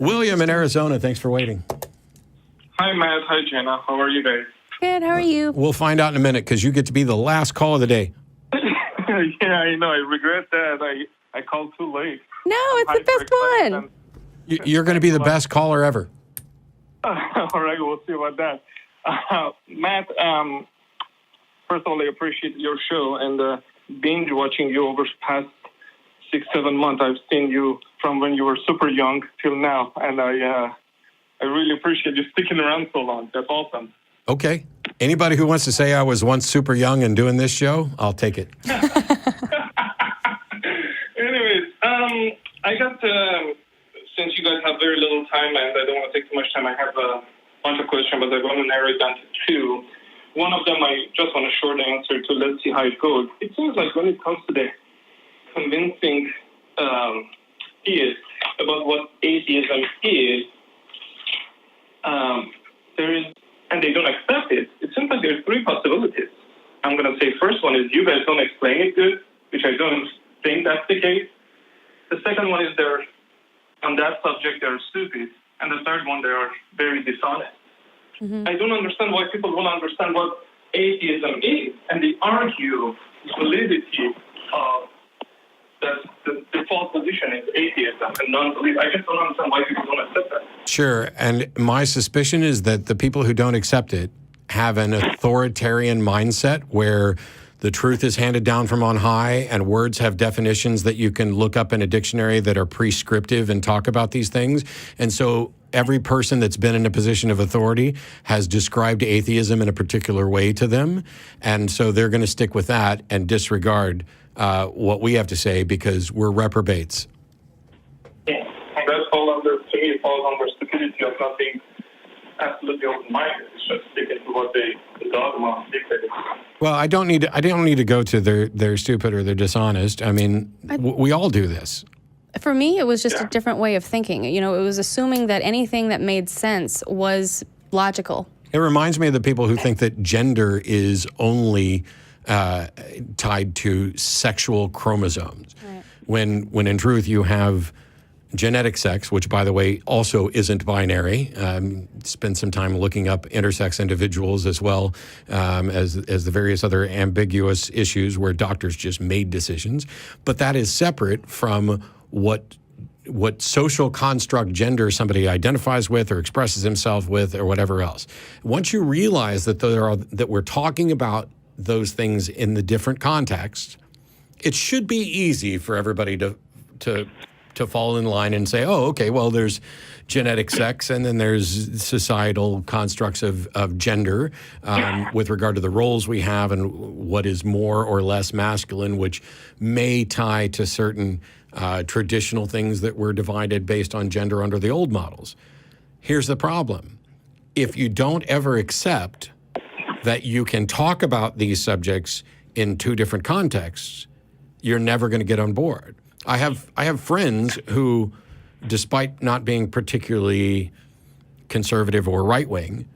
William in Arizona, thanks for waiting. Hi, Matt. Hi, Jenna. How are you guys? Good, how are you? We'll find out in a minute because you get to be the last call of the day. Yeah, I know. I regret that. I called too late. No, it's the best one. You're going to be the best caller ever. All right, we'll see about that. Matt, first of all, I appreciate your show and binge watching you over the past 6-7 months. I've seen you from when you were super young till now, and I really appreciate you sticking around so long. That's awesome. Okay. Anybody who wants to say I was once super young and doing this show, I'll take it. Anyways, I got, since you guys have very little time and I don't want to take too much time, I have a bunch of questions, but I'm going to narrow it down to two. One of them I just want a short answer to. Let's see how it goes. It seems like when it comes to the convincing theists about what atheism is, there is, and they don't accept it, it seems like there's three possibilities. I'm going to say first one is you guys don't explain it good, which I don't think that's the case. The second one is they're, on that subject, they're stupid. And the third one, they are very dishonest. Mm-hmm. I don't understand why people won't understand what atheism is. And they argue validity of that the default position is atheism and non-belief. I just don't understand why people don't accept that. Sure. And my suspicion is that the people who don't accept it have an authoritarian mindset where the truth is handed down from on high and words have definitions that you can look up in a dictionary that are prescriptive and talk about these things. And so every person that's been in a position of authority has described atheism in a particular way to them. And so they're going to stick with that and disregard what we have to say because we're reprobates. Yeah, that falls under, to me, it falls under stupidity of not being absolutely open-minded. It's just sticking to what the dogma dictated. Well, I don't need to go to they're stupid or they're dishonest. I mean, we all do this. For me, it was just a different way of thinking. You know, it was assuming that anything that made sense was logical. It reminds me of the people who think that gender is only tied to sexual chromosomes, right. when in truth you have genetic sex, which, by the way, also isn't binary. Spend some time looking up intersex individuals as well as the various other ambiguous issues where doctors just made decisions. But that is separate from what social construct gender somebody identifies with or expresses himself with or whatever else. Once you realize that that we're talking about those things in the different contexts, it should be easy for everybody to fall in line and say, oh, okay, well, there's genetic sex and then there's societal constructs of gender with regard to the roles we have and what is more or less masculine, which may tie to certain traditional things that were divided based on gender under the old models. Here's the problem. If you don't ever accept that you can talk about these subjects in two different contexts, you're never going to get on board. I have friends who, despite not being particularly conservative or right-wing,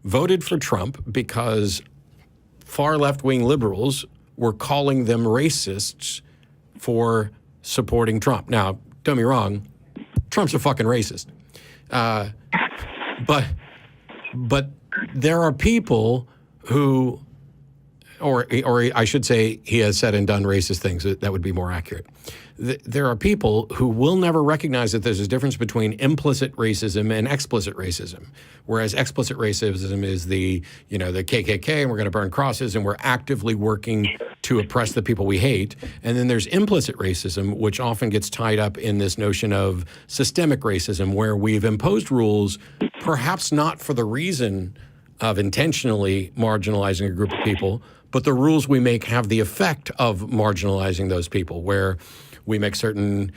voted for Trump because far left-wing liberals were calling them racists for supporting Trump. Now, don't get me wrong, Trump's a fucking racist. But there are people who, or I should say he has said and done racist things. That would be more accurate. There are people who will never recognize that there's a difference between implicit racism and explicit racism. Whereas explicit racism is the KKK and we're going to burn crosses and we're actively working to oppress the people we hate. And then there's implicit racism, which often gets tied up in this notion of systemic racism, where we've imposed rules, perhaps not for the reason of intentionally marginalizing a group of people, but the rules we make have the effect of marginalizing those people, where we make certain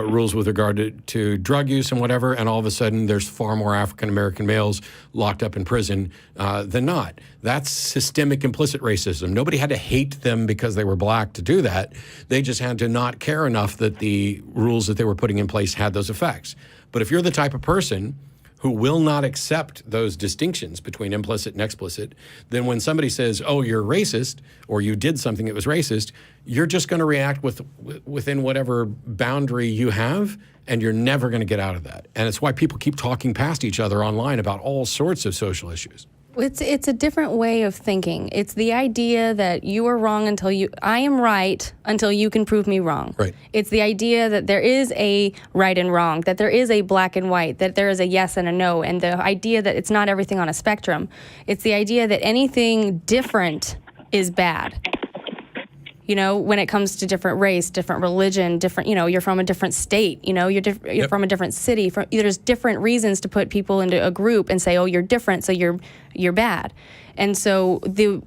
rules with regard to drug use and whatever, and all of a sudden there's far more African-American males locked up in prison than not. That's systemic implicit racism. Nobody had to hate them because they were black to do that. They just had to not care enough that the rules that they were putting in place had those effects. But if you're the type of person who will not accept those distinctions between implicit and explicit, then when somebody says, oh, you're racist, or you did something that was racist, you're just going to react within whatever boundary you have, and you're never going to get out of that. And it's why people keep talking past each other online about all sorts of social issues. It's a different way of thinking. It's the idea that you are wrong I am right until you can prove me wrong. Right. It's the idea that there is a right and wrong, that there is a black and white, that there is a yes and a no, and the idea that it's not everything on a spectrum. It's the idea that anything different is bad. You know, when it comes to different race, different religion, different, you're from a different state, you're from a different city. There's different reasons to put people into a group and say, oh, you're different, so you're bad. And so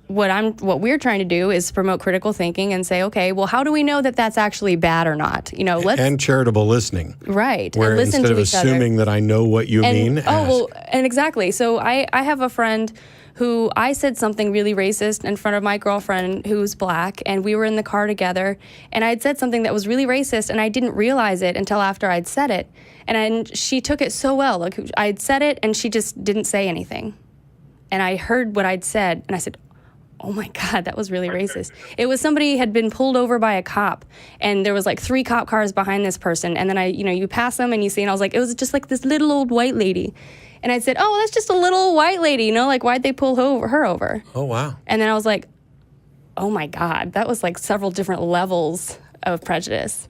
what we're trying to do is promote critical thinking and say, okay, well, how do we know that that's actually bad or not? And charitable listening. Right. Where and listen instead to of each assuming other. that I know what you mean, ask. And exactly. So I have a friend who I said something really racist in front of my girlfriend who's black, and we were in the car together, and I'd said something that was really racist, and I didn't realize it until after I'd said it. And she took it so well. Like, I'd said it, and she just didn't say anything. And I heard what I'd said, and I said, oh my God, that was really racist. It was somebody had been pulled over by a cop, and there was like 3 cop cars behind this person, and then you pass them and you see, and I was like, it was just like this little old white lady. And I said, oh, that's just a little white lady, like, why'd they pull her over? Oh, wow. And then I was like, oh my God, that was like several different levels of prejudice.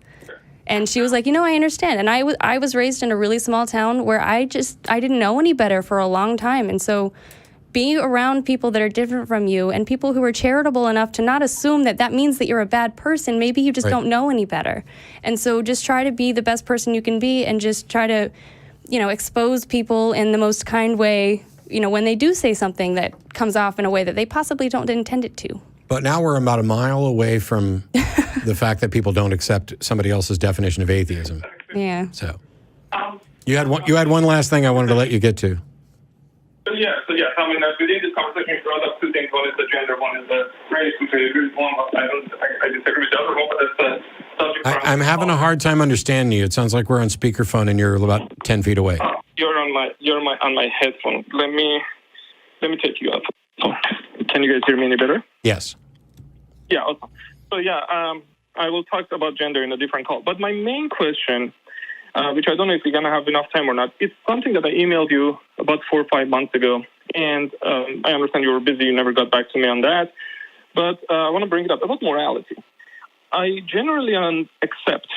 And she was like, I understand. And I was raised in a really small town where I didn't know any better for a long time. And so being around people that are different from you and people who are charitable enough to not assume that means that you're a bad person, maybe you just don't know any better. And so just try to be the best person you can be, and just try to expose people in the most kind way, when they do say something that comes off in a way that they possibly don't intend it to. But now we're about a mile away from the fact that people don't accept somebody else's definition of atheism. Yeah. So you had one last thing I wanted to let you get to. So I mean, within this conversation, we brought up 2 things. One is the gender, one is the race, which I agree with one, but I disagree with the other one, but that's the subject. I'm having a hard time understanding you. It sounds like we're on speakerphone and you're about 10 feet away. You're on my headphone. Let me take you off. Oh, can you guys hear me any better? Yes. Yeah. Awesome. So I will talk about gender in a different call. But my main question, which I don't know if we're gonna have enough time or not, it's something that I emailed you about 4 or 5 months ago, and I understand you were busy. You never got back to me on that. But I want to bring it up about morality. I generally accept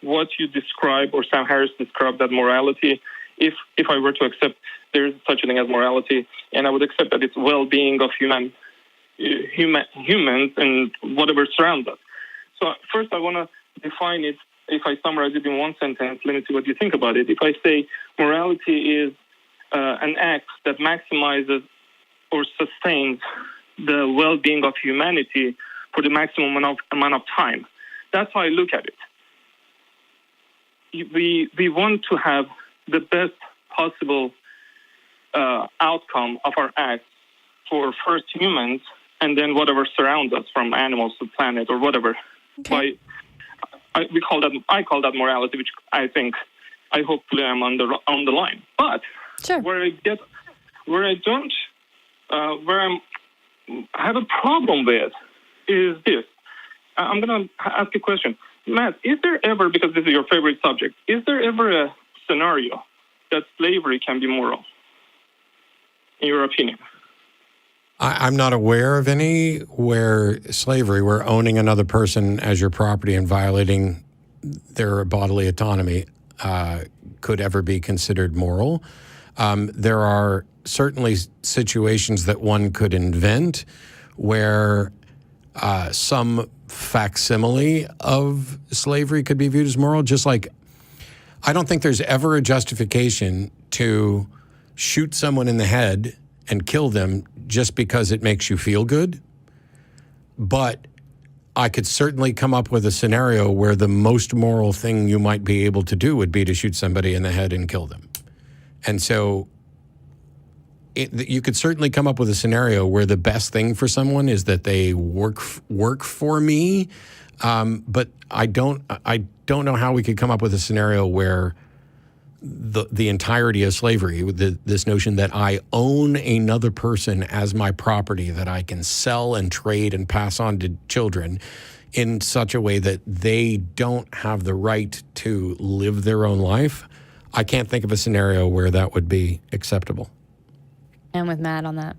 what you describe, or Sam Harris described, that morality, if I were to accept there is such a thing as morality, and I would accept that it's well-being of humans and whatever surrounds us. So first I want to define it. If I summarize it in one sentence, let me see what you think about it. If I say morality is an act that maximizes or sustains the well-being of humanity for the maximum amount of time, that's how I look at it. We want to have the best possible outcome of our acts for first humans, and then whatever surrounds us, from animals to planet or whatever. Okay. I call that morality, which I hopefully I'm on the line. But sure. where I have a problem with is this. I'm going to ask a question. Matt, is there ever, because this is your favorite subject, is there ever a scenario that slavery can be moral, in your opinion? I'm not aware of any where owning another person as your property and violating their bodily autonomy could ever be considered moral. There are certainly situations that one could invent where some facsimile of slavery could be viewed as moral, just like I don't think there's ever a justification to shoot someone in the head and kill them just because it makes you feel good. But I could certainly come up with a scenario where the most moral thing you might be able to do would be to shoot somebody in the head and kill them. And so you could certainly come up with a scenario where the best thing for someone is that they work for me. But I don't know how we could come up with a scenario where the entirety of slavery, this notion that I own another person as my property that I can sell and trade and pass on to children in such a way that they don't have the right to live their own life, I can't think of a scenario where that would be acceptable. I'm with Matt on that.